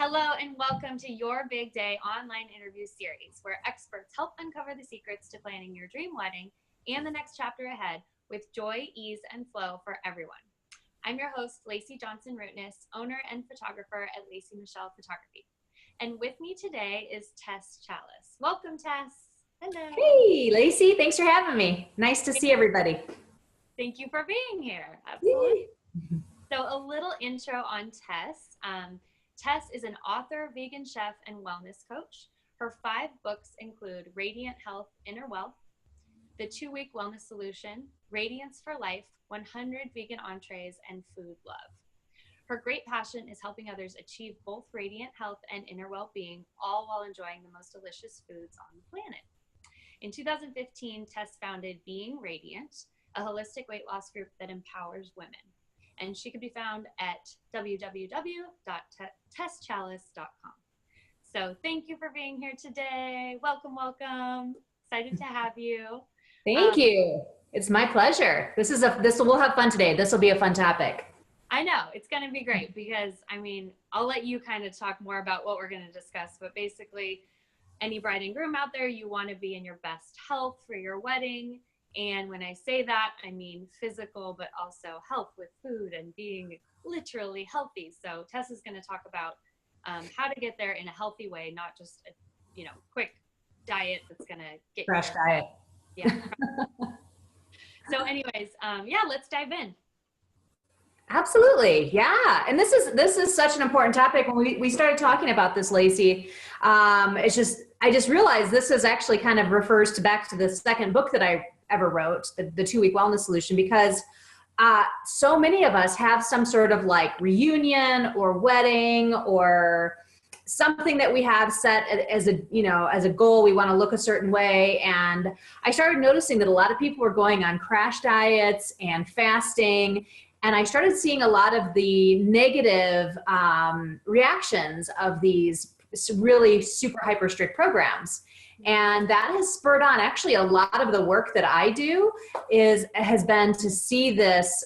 Hello and welcome to Your Big Day online interview series, where experts help uncover the secrets to planning your dream wedding and the next chapter ahead with joy, ease, and flow for everyone. I'm your host, Lacey Johnson Rootness, owner and photographer at Lacey Michelle Photography. And with me today is Tess Challis. Welcome, Tess. Hello. Hey, Lacey. Thanks for having me. Nice to see everybody. Thank you for being here. Absolutely. So a little intro on Tess. Tess is an author, vegan chef, and wellness coach. Her 5 books include Radiant Health, Inner Wealth, The 2-Week Wellness Solution, Radiance for Life, 100 Vegan Entrees, and Food Love. Her great passion is helping others achieve both radiant health and inner well-being, all while enjoying the most delicious foods on the planet. In 2015, Tess founded Being Radiant, a holistic weight loss group that empowers women. And she can be found at www.tesschallis.com. So thank you for being here today. Welcome, welcome. Excited to have you. Thank you. It's my pleasure. We'll have fun today. This will be a fun topic. I know it's going to be great because, I'll let you kind of talk more about what we're going to discuss, but basically any bride and groom out there, you want to be in your best health for your wedding. And when I say that, I mean physical, but also health with food and being literally healthy. So Tess is going to talk about how to get there in a healthy way, not just a quick diet that's going to get fresh diet. Yeah. So anyways, let's dive in. Absolutely. Yeah. And this is such an important topic. When we started talking about this, Lacey, I just realized this is actually kind of refers back to the second book that I ever wrote, the 2-Week Wellness Solution, because so many of us have some sort of like reunion or wedding or something that we have set as a goal. We want to look a certain way. And I started noticing that a lot of people were going on crash diets and fasting. And I started seeing a lot of the negative reactions of these really super hyper strict programs. And that has spurred on actually a lot of the work that I do has been to see this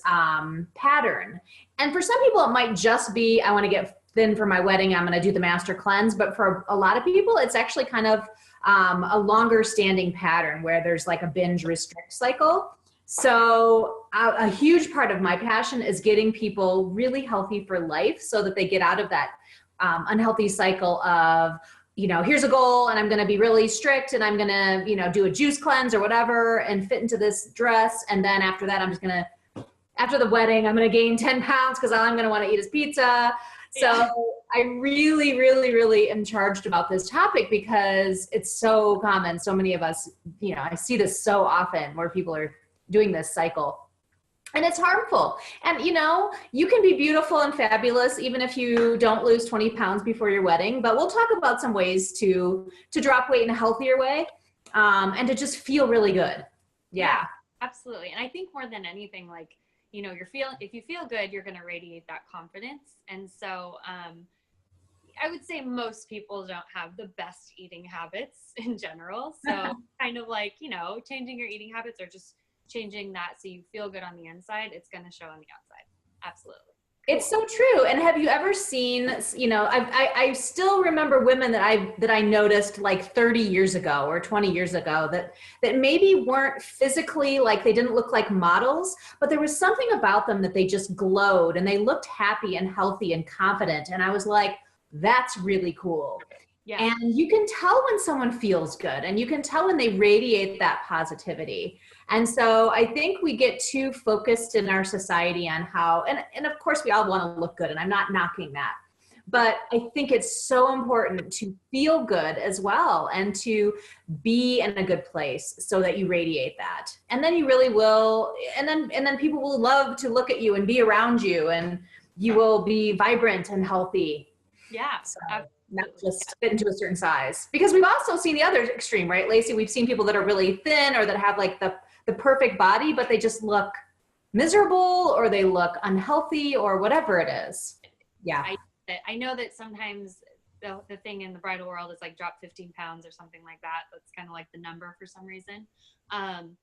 pattern. And for some people, it might just be, I want to get thin for my wedding, I'm going to do the master cleanse. But for a lot of people, it's actually kind of a longer standing pattern where there's like a binge restrict cycle. So a huge part of my passion is getting people really healthy for life so that they get out of that unhealthy cycle of, here's a goal and I'm going to be really strict and I'm going to, do a juice cleanse or whatever and fit into this dress. And then after that, after the wedding, I'm going to gain 10 pounds because all I'm going to want to eat is pizza. So yeah. I really, really, really am charged about this topic because it's so common. So many of us, I see this so often where people are doing this cycle. And it's harmful. And, you can be beautiful and fabulous even if you don't lose 20 pounds before your wedding. But we'll talk about some ways to drop weight in a healthier way and to just feel really good. Yeah, absolutely. And I think more than anything, like, if you feel good, you're going to radiate that confidence. And so I would say most people don't have the best eating habits in general. So kind of like, changing your eating habits or just changing that so you feel good on the inside, it's going to show on the outside. Absolutely. It's so true. And have you ever seen, I still remember women that I noticed like 30 years ago or 20 years ago that maybe weren't physically, like they didn't look like models, but there was something about them that they just glowed and they looked happy and healthy and confident. And I was like, that's really cool. Yeah. And you can tell when someone feels good and you can tell when they radiate that positivity. And so I think we get too focused in our society on how, and of course we all want to look good and I'm not knocking that, but I think it's so important to feel good as well and to be in a good place so that you radiate that. And then you really will, and then people will love to look at you and be around you and you will be vibrant and healthy. Yeah. So, not just fit into a certain size. Because we've also seen the other extreme, right, Lacey? We've seen people that are really thin or that have like the perfect body, but they just look miserable or they look unhealthy or whatever it is. Yeah. I know that sometimes the thing in the bridal world is like drop 15 pounds or something like that. That's kind of like the number for some reason. And,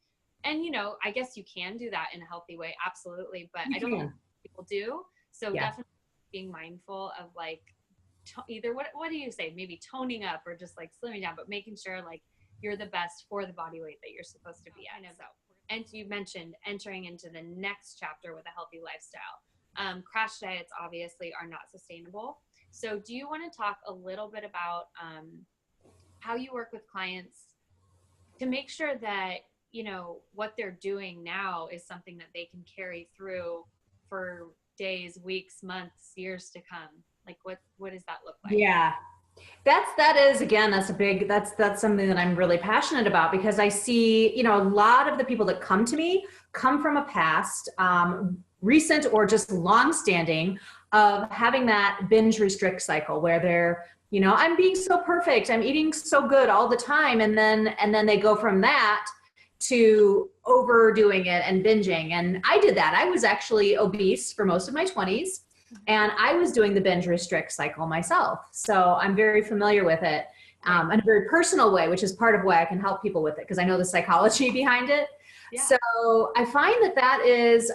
I guess you can do that in a healthy way. Absolutely. But I don't know if people do. So definitely being mindful of like either what do you say? Maybe toning up or just like slimming down, but making sure like you're the best for the body weight that you're supposed to be at. So, and you mentioned entering into the next chapter with a healthy lifestyle. Crash diets obviously are not sustainable. So do you want to talk a little bit about how you work with clients to make sure that, you know, what they're doing now is something that they can carry through for days, weeks, months, years to come? Like what does that look like? Yeah. That is, again, that's something that I'm really passionate about, because I see, you know, a lot of the people that come to me come from a past, recent or just long-standing, of having that binge restrict cycle where they're, you know, I'm being so perfect, I'm eating so good all the time, and then they go from that to overdoing it and binging. And I did that. I was actually obese for most of my 20s. And I was doing the binge restrict cycle myself. So I'm very familiar with it, in a very personal way, which is part of why I can help people with it, because I know the psychology behind it. Yeah. So I find that is,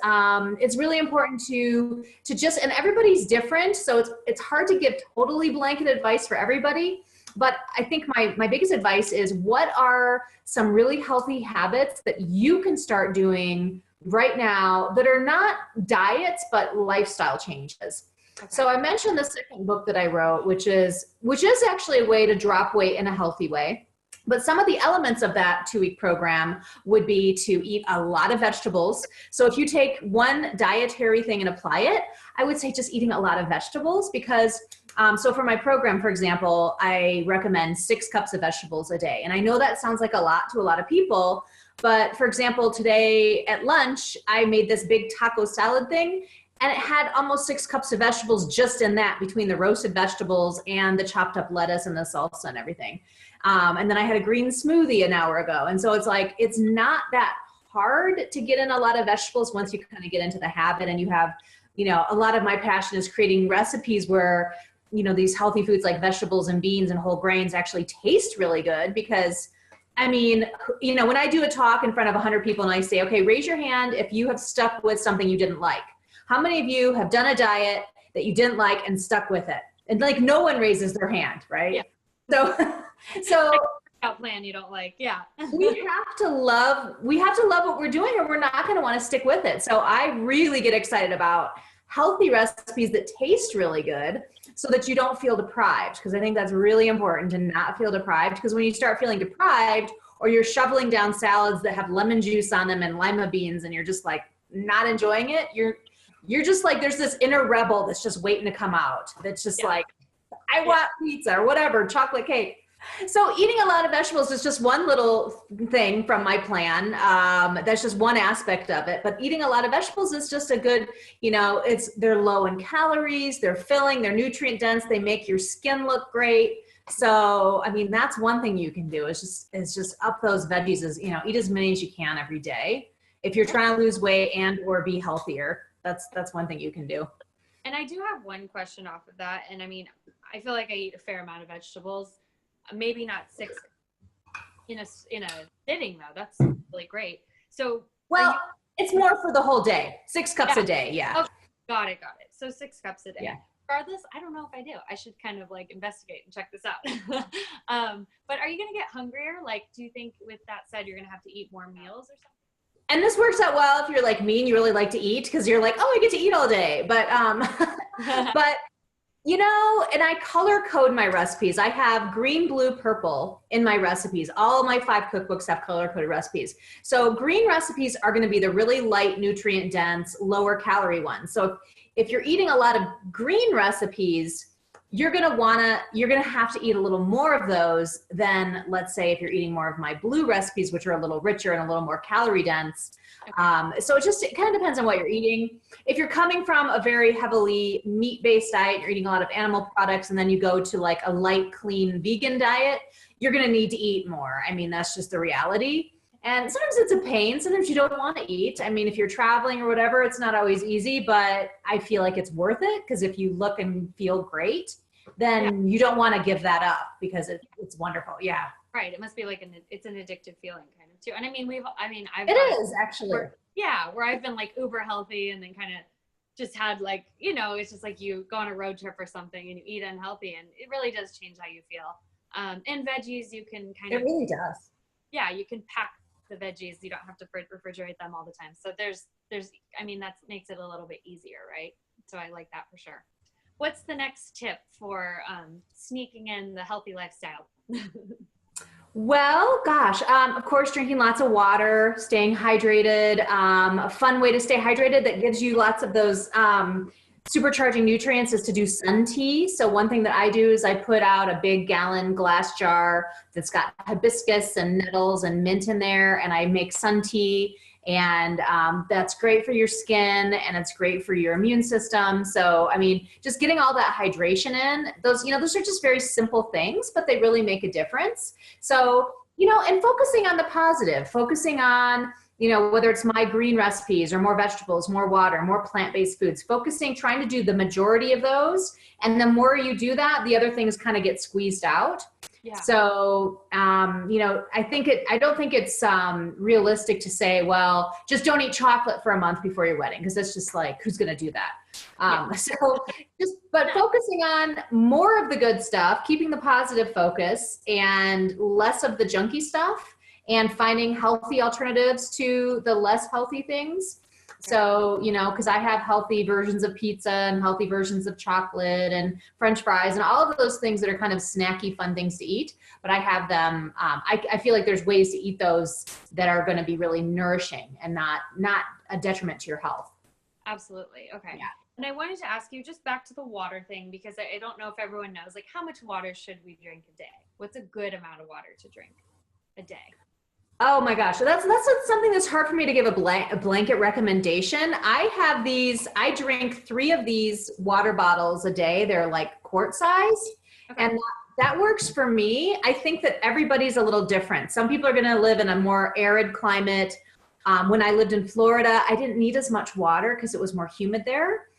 it's really important to just, and everybody's different. So it's hard to give totally blanket advice for everybody. But I think my biggest advice is, what are some really healthy habits that you can start doing right now that are not diets, but lifestyle changes? Okay. So I mentioned the second book that I wrote, which is actually a way to drop weight in a healthy way. But some of the elements of that 2-week program would be to eat a lot of vegetables. So if you take one dietary thing and apply it, I would say just eating a lot of vegetables, because so for my program, for example, I recommend 6 cups of vegetables a day. And I know that sounds like a lot to a lot of people, but for example, today at lunch, I made this big taco salad thing, and it had almost 6 cups of vegetables just in that, between the roasted vegetables and the chopped up lettuce and the salsa and everything. And then I had a green smoothie an hour ago. And so it's like, it's not that hard to get in a lot of vegetables once you kind of get into the habit. And you have, you know, a lot of my passion is creating recipes where, you know, these healthy foods like vegetables and beans and whole grains actually taste really good. Because I mean, you know, when I do a talk in front of 100 people and I say, okay, raise your hand if you have stuck with something you didn't like. How many of you have done a diet that you didn't like and stuck with it? And like, no one raises their hand, right? Yeah. So plan you don't like. Yeah. we have to love what we're doing, or we're not going to want to stick with it. So I really get excited about healthy recipes that taste really good, so that you don't feel deprived. Because I think that's really important, to not feel deprived. Because when you start feeling deprived, or you're shoveling down salads that have lemon juice on them and lima beans, and you're just like not enjoying it, you're just like, there's this inner rebel that's just waiting to come out. That's just like, I want pizza or whatever, chocolate cake. So eating a lot of vegetables is just one little thing from my plan. That's just one aspect of it. But eating a lot of vegetables is just a good, you know, they're low in calories, they're filling, they're nutrient dense, they make your skin look great. So, I mean, that's one thing you can do, is just up those veggies, is, you know, eat as many as you can every day. If you're trying to lose weight and or be healthier, that's one thing you can do. And I do have one question off of that. And I mean, I feel like I eat a fair amount of vegetables, maybe not 6 in a sitting though. That's really great. So, well, it's more for the whole day. 6 cups a day. Yeah. Okay. Got it. So 6 cups a day. Yeah. Regardless, I don't know if I do. I should kind of like investigate and check this out. But are you going to get hungrier? Like, do you think, with that said, you're going to have to eat more meals or something? And this works out well if you're like me and you really like to eat, because you're like, oh, I get to eat all day. But, but you know, and I color code my recipes. I have green, blue, purple in my recipes. All my 5 cookbooks have color coded recipes. So green recipes are going to be the really light, nutrient dense, lower calorie ones. So if you're eating a lot of green recipes, you're going to have to eat a little more of those than, let's say, if you're eating more of my blue recipes, which are a little richer and a little more calorie dense. So it kind of depends on what you're eating. If you're coming from a very heavily meat-based diet, you're eating a lot of animal products, and then you go to like a light, clean vegan diet, you're going to need to eat more. I mean, that's just the reality. And sometimes it's a pain. Sometimes you don't want to eat. I mean, if you're traveling or whatever, it's not always easy, but I feel like it's worth it, because if you look and feel great, then you don't want to give that up, because it's wonderful. Yeah. Right. It must be like it's an addictive feeling kind of too. And I mean, it is actually. Where I've been like uber healthy and then kind of just had like, you know, it's just like you go on a road trip or something and you eat unhealthy, and it really does change how you feel. And veggies, you can kind of, It really does. yeah, you can pack the veggies. You don't have to refrigerate them all the time. So I mean, that makes it a little bit easier, right? So I like that for sure. What's the next tip for sneaking in the healthy lifestyle? Well, gosh, of course, drinking lots of water, staying hydrated, a fun way to stay hydrated that gives you lots of those supercharging nutrients is to do sun tea. So one thing that I do is I put out a big gallon glass jar that's got hibiscus and nettles and mint in there, and I make sun tea. And that's great for your skin, and it's great for your immune system. So, I mean, just getting all that hydration in, those are just very simple things, but they really make a difference. So, and focusing on the positive, focusing on, whether it's my green recipes or more vegetables, more water, more plant-based foods, trying to do the majority of those. And the more you do that, the other things kind of get squeezed out. Yeah. So, I don't think it's realistic to say, well, just don't eat chocolate for a month before your wedding, because that's just like, who's going to do that? But focusing on more of the good stuff, keeping the positive focus and less of the junky stuff, and finding healthy alternatives to the less healthy things. So, because I have healthy versions of pizza and healthy versions of chocolate and French fries and all of those things that are kind of snacky, fun things to eat. But I have them, I feel like there's ways to eat those that are going to be really nourishing and not a detriment to your health. Absolutely. Okay. Yeah. And I wanted to ask you just back to the water thing, because I don't know if everyone knows, like, how much water should we drink a day? What's a good amount of water to drink a day? Oh my gosh, that's something that's hard for me to give a blanket recommendation. I drink 3 of these water bottles a day. They're like quart size. Okay. And that works for me. I think that everybody's a little different. Some people are going to live in a more arid climate. When I lived in Florida, I didn't need as much water because it was more humid there.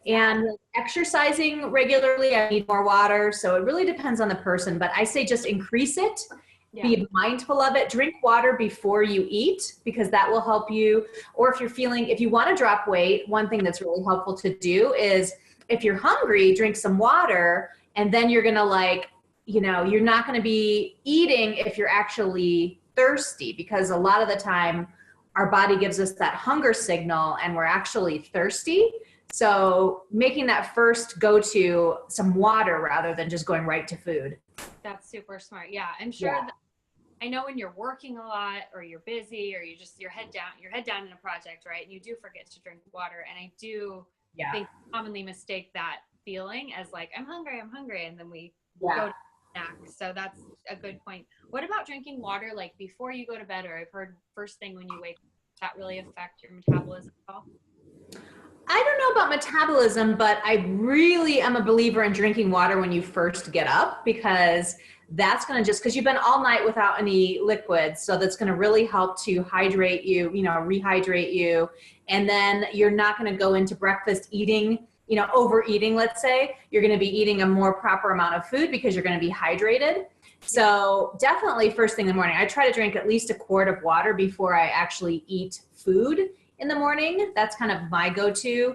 And exercising regularly, I need more water. So it really depends on the person, but I say just increase it. Yeah. Be mindful of it. Drink water before you eat, because that will help you. Or if you want to drop weight, one thing that's really helpful to do is, if you're hungry, drink some water, and then you're going to you're not going to be eating if you're actually thirsty, because a lot of the time our body gives us that hunger signal and we're actually thirsty. So making that first go to some water rather than just going right to food. That's super smart. Yeah. I'm sure that, I know when you're working a lot or you're busy or you're head down in a project, right? And you do forget to drink water. And I do think commonly mistake that feeling as like, I'm hungry. And then we go to snack. So that's a good point. What about drinking water like before you go to bed, or I've heard first thing when you wake up? Does that really affect your metabolism at all? I don't know about metabolism, but I really am a believer in drinking water when you first get up, because that's going to because you've been all night without any liquids. So that's going to really help to hydrate you, rehydrate you. And then you're not going to go into breakfast eating, overeating, let's say. You're going to be eating a more proper amount of food because you're going to be hydrated. So definitely first thing in the morning, I try to drink at least a quart of water before I actually eat food in the morning. That's kind of my go-to.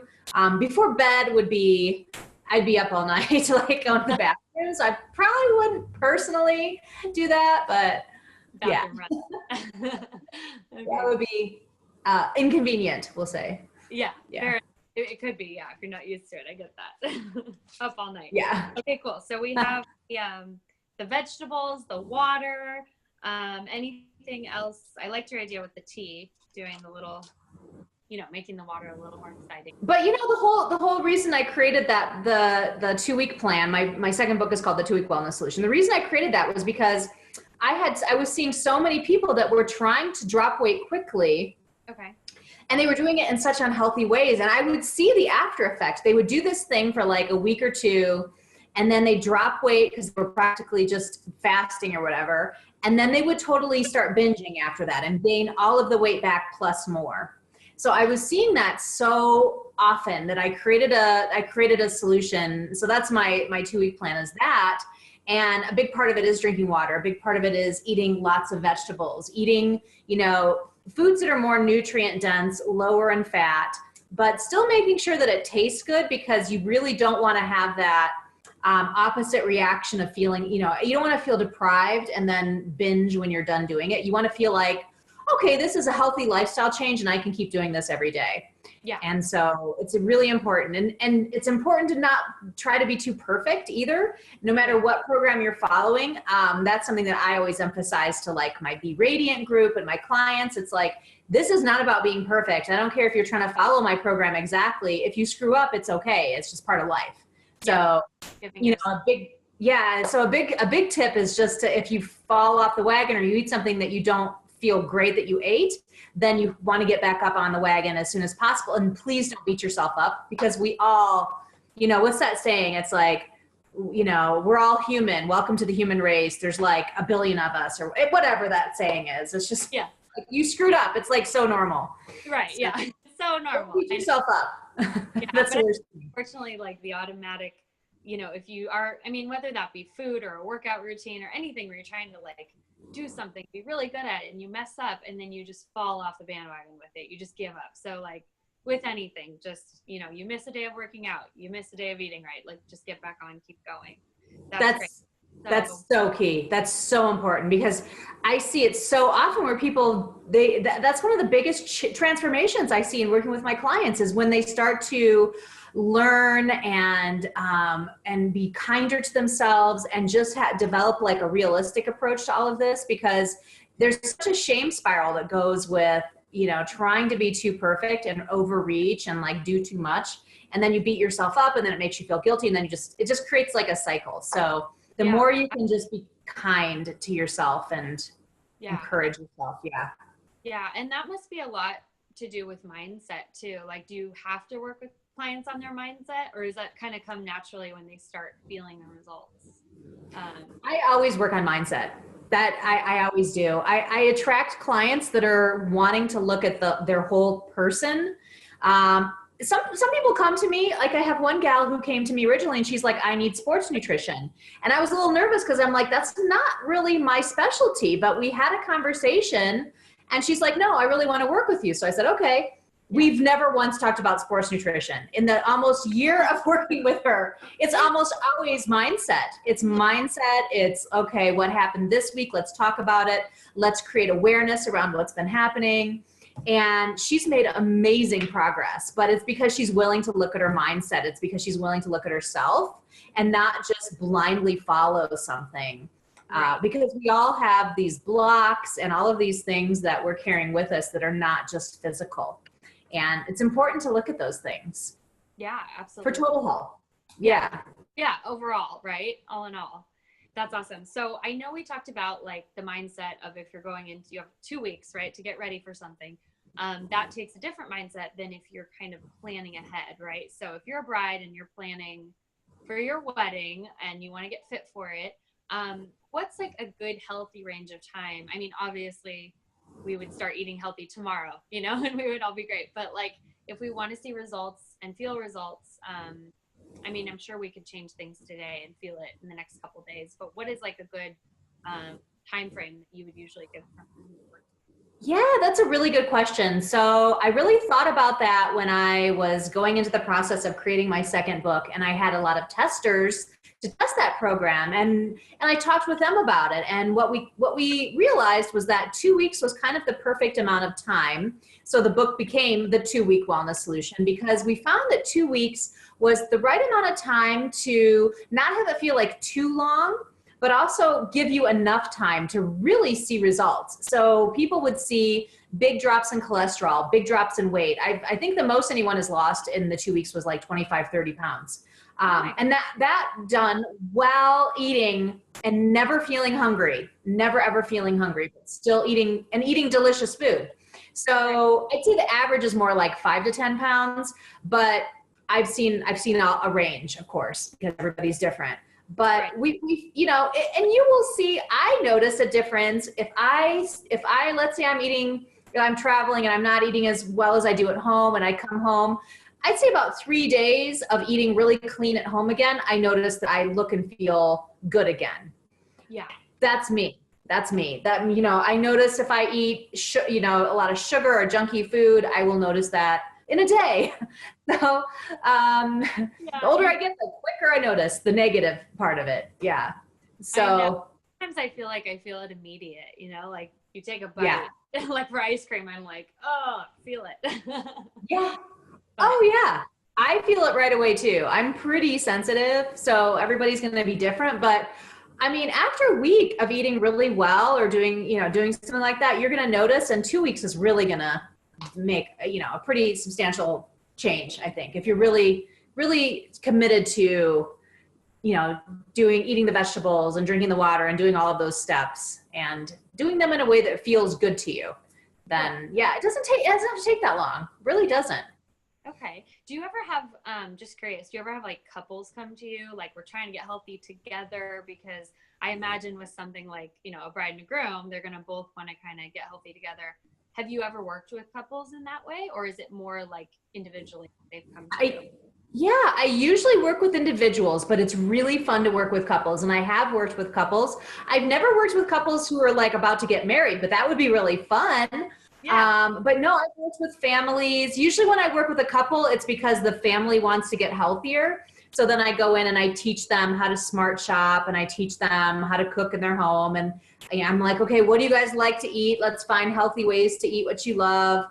Before bed would be, I'd be up all night to go to the bathroom. So I probably wouldn't personally do that, but Okay. That would be inconvenient, we'll say. Yeah. It could be, if you're not used to it. I get that. Up all night. Yeah. Okay, cool. So we have the vegetables, the water, anything else. I liked your idea with the tea, doing the little, making the water a little more exciting. But the whole reason I created that, the 2-week plan, my second book is called The 2-Week Wellness Solution. The reason I created that was because I was seeing so many people that were trying to drop weight quickly. Okay. And they were doing it in such unhealthy ways. And I would see the after effects. They would do this thing for like a week or two, and then they drop weight because they were practically just fasting or whatever. And then they would totally start binging after that and gain all of the weight back plus more. So I was seeing that so often that I created a solution. So that's my 2-week plan is that. And a big part of it is drinking water. A big part of it is eating lots of vegetables, eating, foods that are more nutrient dense, lower in fat, but still making sure that it tastes good, because you really don't want to have that opposite reaction of feeling, you don't want to feel deprived and then binge when you're done doing it. You want to feel like, okay, this is a healthy lifestyle change and I can keep doing this every day. Yeah. And so it's really important. And it's important to not try to be too perfect either, no matter what program you're following. That's something that I always emphasize to like my Be Radiant group and my clients. It's like, this is not about being perfect. I don't care if you're trying to follow my program exactly. If you screw up, it's okay. It's just part of life. So, so a big tip is just to, if you fall off the wagon or you eat something that you don't feel great that you ate, then you want to get back up on the wagon as soon as possible. And please don't beat yourself up, because we all, what's that saying? It's like, we're all human. Welcome to the human race. There's like a billion of us, or whatever that saying is. It's just, like, you screwed up. It's like so normal. Right. So, it's so normal. Beat yourself up. That's unfortunately, like the automatic, if you are, whether that be food or a workout routine or anything where you're trying to like do something, be really good at it, and you mess up and then you just fall off the bandwagon with it. You just give up. So like with anything, just, you miss a day of working out, you miss a day of eating right, like just get back on, keep going. That's so key. That's so important, because I see it so often where people, that's one of the biggest transformations I see in working with my clients, is when they start to learn and be kinder to themselves and just develop like a realistic approach to all of this, because there's such a shame spiral that goes with, trying to be too perfect and overreach and like do too much. And then you beat yourself up, and then it makes you feel guilty. And then it just creates like a cycle. So the more you can just be kind to yourself and encourage yourself. Yeah. Yeah. And that must be a lot to do with mindset too. Like, do you have to work with clients on their mindset, or does that kind of come naturally when they start feeling the results? I always work on mindset. That I always do. I attract clients that are wanting to look at their whole person. Some people come to me, like I have one gal who came to me originally and she's like, I need sports nutrition. And I was a little nervous because I'm like, that's not really my specialty. But we had a conversation and she's like, no, I really want to work with you. So I said, okay. We've never once talked about sports nutrition. In the almost year of working with her, it's almost always mindset. It's mindset. It's, okay, what happened this week? Let's talk about it. Let's create awareness around what's been happening. And she's made amazing progress, but it's because she's willing to look at her mindset. It's because she's willing to look at herself and not just blindly follow something. Because we all have these blocks and all of these things that we're carrying with us that are not just physical. And it's important to look at those things. Yeah, absolutely. For total health. Yeah. Yeah, overall, right? All in all. That's awesome. So I know we talked about like the mindset of if you're going into, you have 2 weeks, right, to get ready for something. That takes a different mindset than if you're kind of planning ahead, right? So if you're a bride and you're planning for your wedding and you want to get fit for it, what's like a good healthy range of time? I mean, obviously we would start eating healthy tomorrow, and we would all be great. But like, if we want to see results and feel results, I mean, I'm sure we could change things today and feel it in the next couple of days, but what is like a good time frame that you would usually give? Yeah, that's a really good question. So I really thought about that when I was going into the process of creating my second book, and I had a lot of testers to test that program, and I talked with them about it. And what we realized was that 2 weeks was kind of the perfect amount of time. So the book became the 2-week wellness solution, because we found that 2 weeks was the right amount of time to not have it feel like too long, but also give you enough time to really see results. So people would see big drops in cholesterol, big drops in weight. I think the most anyone has lost in the 2 weeks was like 25, 30 pounds. And that done while eating and never feeling hungry, never ever feeling hungry, but still eating delicious food. So I'd say the average is more like 5 to 10 pounds, but I've seen a range, of course, because everybody's different. But we and you will see, I notice a difference if I let's say I'm traveling and I'm not eating as well as I do at home, and I come home, I'd say about 3 days of eating really clean at home again, I notice that I look and feel good again. Yeah. That's me. That, I notice if I eat, a lot of sugar or junky food, I will notice that in a day. So the older I get, the quicker I notice the negative part of it. Yeah. I know. So Sometimes I feel like I feel it immediate, you know, like you take a yeah. bite, like for ice cream, I'm like, oh, feel it. Yeah. But Oh yeah. I feel it right away too. I'm pretty sensitive, so everybody's going to be different, but I mean, after a week of eating really well or doing something like that, you're going to notice, and 2 weeks is really going to make, a pretty substantial change, I think. If you're really, really committed to, eating the vegetables and drinking the water and doing all of those steps and doing them in a way that feels good to you, then yeah, it doesn't have to take that long. It really doesn't. okay. Do you ever have, just curious, do you ever have like couples come to you, like we're trying to get healthy together? Because I imagine with something like, a bride and a groom, they're going to both want to kind of get healthy together. Have you ever worked with couples in that way? Or is it more like individually they've come to you? Yeah, I usually work with individuals, but it's really fun to work with couples. And I have worked with couples. I've never worked with couples who are like about to get married, but that would be really fun. Yeah. But no, I've worked with families. Usually when I work with a couple, it's because the family wants to get healthier. So then I go in and I teach them how to smart shop and I teach them how to cook in their home. And I'm like, okay, what do you guys like to eat? Let's find healthy ways to eat what you love.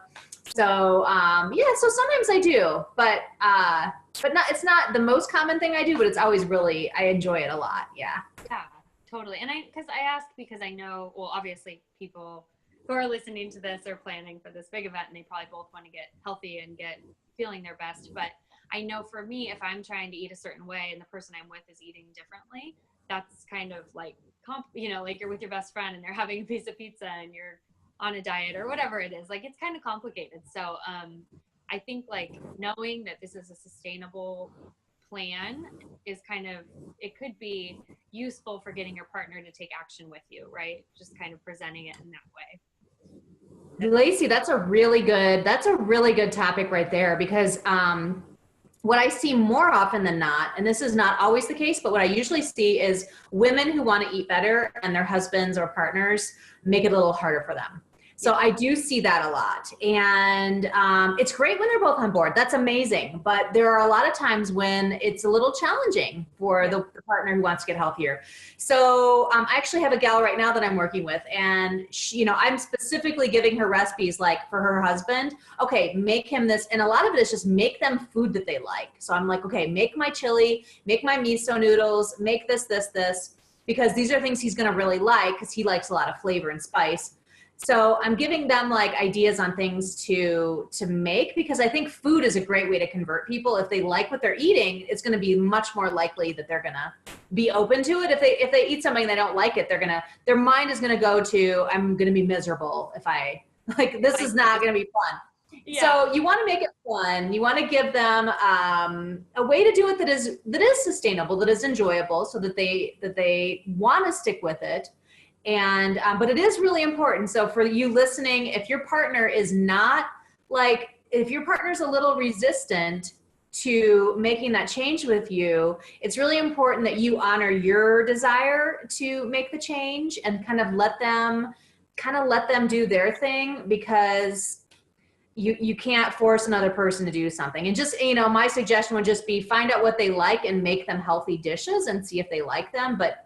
So yeah, so sometimes I do, but not, it's not the most common thing I do, but it's always really, I enjoy it a lot. Yeah. Yeah, totally. And because I ask because I know, well, obviously people who are listening to this are planning for this big event and they probably both want to get healthy and get feeling their best. But I know for me, if I'm trying to eat a certain way and the person I'm with is eating differently, that's kind of like, like you're with your best friend and they're having a piece of pizza and you're on a diet or whatever it is. Like it's kind of complicated. So I think like knowing that this is a sustainable plan is kind of, it could be useful for getting your partner to take action with you, right? Just kind of presenting it in that way. Lacey, that's a really good topic right there because what I see more often than not, and this is not always the case, but what I usually see is women who want to eat better and their husbands or partners make it a little harder for them. So I do see that a lot. And it's great when they're both on board. That's amazing. But there are a lot of times when it's a little challenging for the partner who wants to get healthier. So I actually have a gal right now that I'm working with. And she, I'm specifically giving her recipes like for her husband. Okay, make him this. And a lot of it is just make them food that they like. So I'm like, okay, make my chili, make my miso noodles, make this, because these are things he's going to really like because he likes a lot of flavor and spice. So I'm giving them like ideas on things to make because I think food is a great way to convert people. If they like what they're eating, it's going to be much more likely that they're going to be open to it. If they eat something and they don't like it, their mind is going to go to, I'm going to be miserable if I like, this is not going to be fun. Yeah. So you want to make it fun. You want to give them a way to do it that is sustainable, that is enjoyable, so that they want to stick with it. And but it is really important. So for you listening, if your partner is not if your partner's a little resistant to making that change with you, it's really important that you honor your desire to make the change and kind of let them do their thing, because you can't force another person to do something. And just, my suggestion would just be find out what they like and make them healthy dishes and see if they like them. But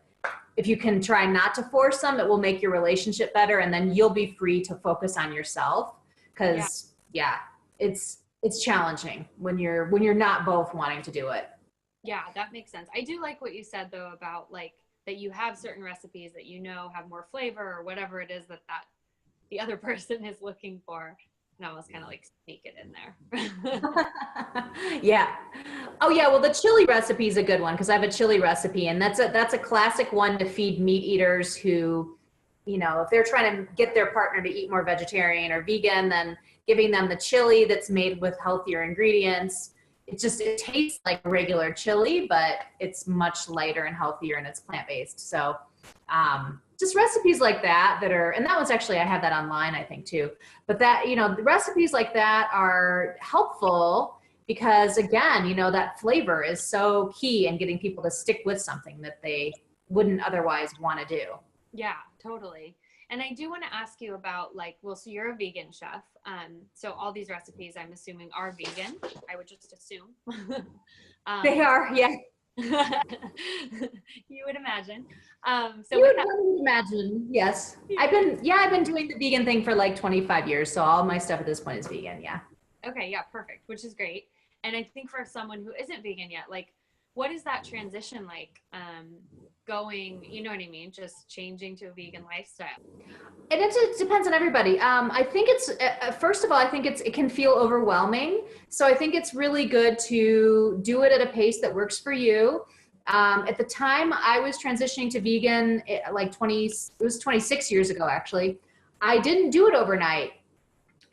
if you can try not to force them, it will make your relationship better, and then you'll be free to focus on yourself. Because it's challenging when you're not both wanting to do it. Yeah, that makes sense. I do like what you said though about like that you have certain recipes that have more flavor or whatever it is that the other person is looking for. And almost kind of like sneak it in there. Yeah. Oh yeah. Well, the chili recipe is a good one because I have a chili recipe, and that's a classic one to feed meat eaters who, if they're trying to get their partner to eat more vegetarian or vegan, then giving them the chili that's made with healthier ingredients. It tastes like regular chili, but it's much lighter and healthier, and it's plant-based. So, just recipes like that and that one's actually, I have that online, I think too. But that, the recipes like that are helpful because again, that flavor is so key in getting people to stick with something that they wouldn't otherwise want to do. Yeah, totally. And I do want to ask you about like, well, so you're a vegan chef. So all these recipes, I'm assuming, are vegan. I would just assume. They are, yeah. You would imagine. So You with would that, one would imagine, yes. I've been doing the vegan thing for like 25 years, so all my stuff at this point is vegan, yeah. okay, yeah, perfect, which is great. And I think for someone who isn't vegan yet, like, what is that transition like? Going, you know what I mean, just changing to a vegan lifestyle. And it depends on everybody. I think it's first of all, I think it can feel overwhelming. So I think it's really good to do it at a pace that works for you. At the time I was transitioning to vegan, it was 26 years ago actually. I didn't do it overnight.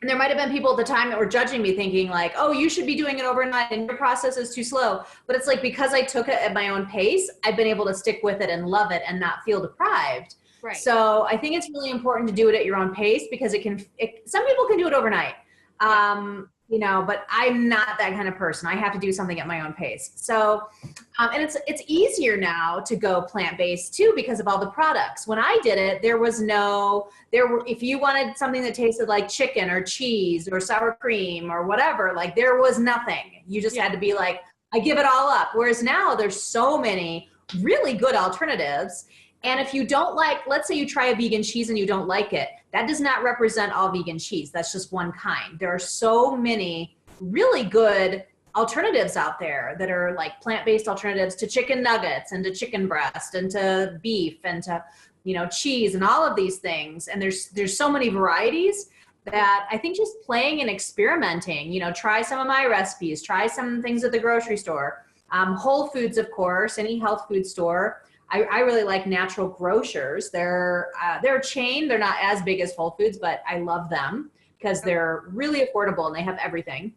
And there might have been people at the time that were judging me thinking like, oh, you should be doing it overnight and your process is too slow. But it's like, because I took it at my own pace, I've been able to stick with it and love it and not feel deprived. Right. So I think it's really important to do it at your own pace because some people can do it overnight. But I'm not that kind of person. I have to do something at my own pace. So, and it's easier now to go plant-based too because of all the products. When I did it, if you wanted something that tasted like chicken or cheese or sour cream or whatever, like there was nothing. You just had to be like, I give it all up. Whereas now there's so many really good alternatives. And if you don't like, let's say you try a vegan cheese and you don't like it, that does not represent all vegan cheese. That's just one kind. There are so many really good alternatives out there that are like plant-based alternatives to chicken nuggets and to chicken breast and to beef and to, cheese and all of these things. And there's so many varieties that I think just playing and experimenting, try some of my recipes, try some things at the grocery store, Whole Foods, of course, any health food store. I really like Natural Grocers. They're a chain. They're not as big as Whole Foods, but I love them because they're really affordable and they have everything.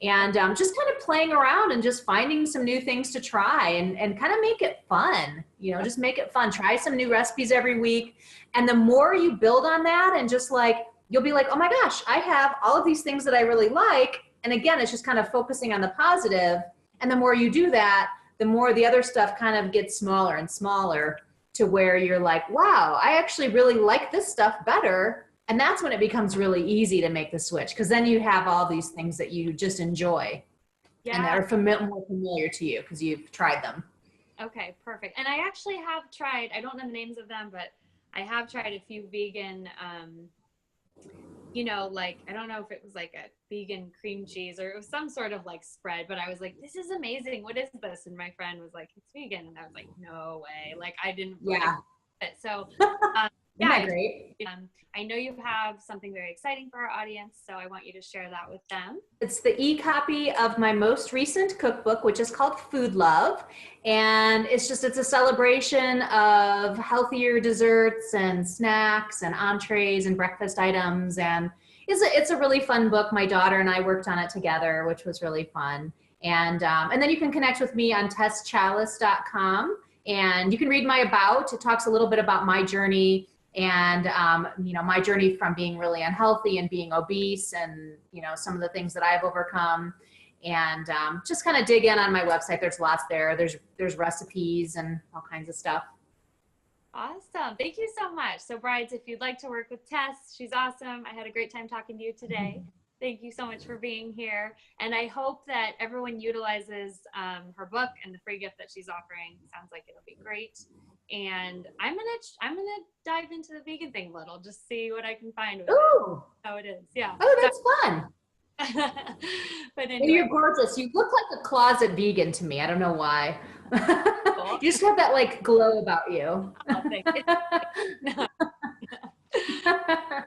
And just kind of playing around and just finding some new things to try and kind of make it fun, just make it fun. Try some new recipes every week. And the more you build on that and just like, you'll be like, oh my gosh, I have all of these things that I really like. And again, it's just kind of focusing on the positive. And the more you do that, the more the other stuff kind of gets smaller and smaller to where you're like, wow, I actually really like this stuff better. And that's when it becomes really easy to make the switch because then you have all these things that you just enjoy and that are more familiar to you because you've tried them. Okay, perfect. And I actually have tried, I don't know the names of them, but I have tried a few vegan, I don't know if it was like a vegan cream cheese or it was some sort of like spread, but I was like, this is amazing. What is this? And my friend was like, it's vegan. And I was like, no way. Like I didn't like it. So yeah, great. I know you have something very exciting for our audience, so I want you to share that with them. It's the e-copy of my most recent cookbook, which is called Food Love. And it's a celebration of healthier desserts and snacks and entrees and breakfast items. And it's a really fun book. My daughter and I worked on it together, which was really fun. And then you can connect with me on tesschallis.com and you can read my about. It talks a little bit about my journey and my journey from being really unhealthy and being obese and some of the things that I've overcome and just kind of dig in on my website. There's lots there. There's recipes and all kinds of stuff. Awesome. Thank you so much. So brides, if you'd like to work with Tess, she's awesome. I had a great time talking to you today. Thank you so much for being here. And I hope that everyone utilizes her book and the free gift that she's offering. Sounds like it'll be great. And I'm gonna dive into the vegan thing a little, just see what I can find with it. How it is. Yeah. Oh, that's fun. But anyway. Well, you're gorgeous. You look like a closet vegan to me. I don't know why. You just have that like glow about you. Oh, thank you.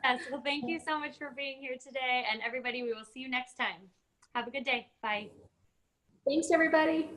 Yes, well, thank you so much for being here today. And everybody, we will see you next time. Have a good day. Bye. Thanks, everybody.